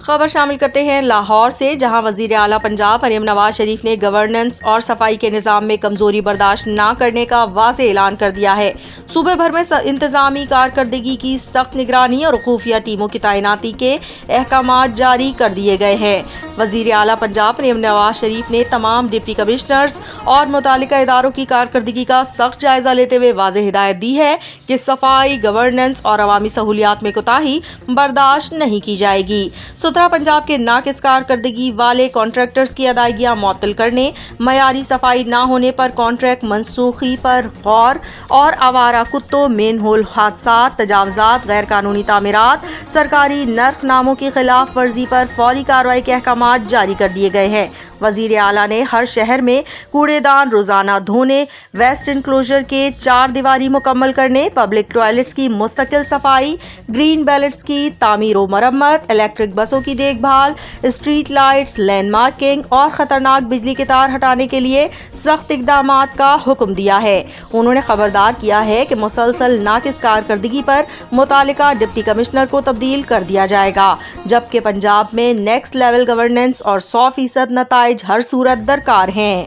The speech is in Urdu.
خبر شامل کرتے ہیں لاہور سے، جہاں وزیر اعلیٰ پنجاب مریم نواز شریف نے گورننس اور صفائی کے نظام میں کمزوری برداشت نہ کرنے کا واضح اعلان کر دیا ہے۔ صوبے بھر میں انتظامی کارکردگی کی سخت نگرانی اور خفیہ ٹیموں کی تعیناتی کے احکامات جاری کر دیے گئے ہیں۔ وزیر اعلیٰ پنجاب مریم نواز شریف نے تمام ڈپٹی کمشنرز اور متعلقہ اداروں کی کارکردگی کا سخت جائزہ لیتے ہوئے واضح ہدایت دی ہے کہ صفائی، گورننس اور عوامی سہولیات میں کوتاہی برداشت نہیں کی جائے گی۔ ستھرا پنجاب کے ناقص کارکردگی والے کانٹریکٹرز کی ادائیگیاں معطل کرنے، معیاری صفائی نہ ہونے پر کانٹریکٹ منسوخی پر غور اور آوارہ کتوں، مین ہول حادثات، تجاوزات، غیر قانونی تعمیرات، سرکاری نرخ ناموں کی خلاف ورزی پر فوری کارروائی کے احکامات جاری کر دیے گئے ہیں۔ وزیر اعلیٰ نے ہر شہر میں کوڑے دان روزانہ دھونے، ویسٹ انکلوژر کے 4 دیواری مکمل کرنے، پبلک ٹوائلٹس کی مستقل صفائی، گرین بیلٹس کی تعمیر و مرمت، الیکٹرک بسوں کی دیکھ بھال، اسٹریٹ لائٹس، لینڈ مارکنگ اور خطرناک بجلی کے تار ہٹانے کے لیے سخت اقدامات کا حکم دیا ہے۔ انہوں نے خبردار کیا ہے کہ مسلسل ناقص کارکردگی پر متعلقہ ڈپٹی کمشنر کو تبدیل کر دیا جائے گا، جبکہ پنجاب میں نیکسٹ لیول گورننس اور 100% نتائج ہر صورت درکار ہیں۔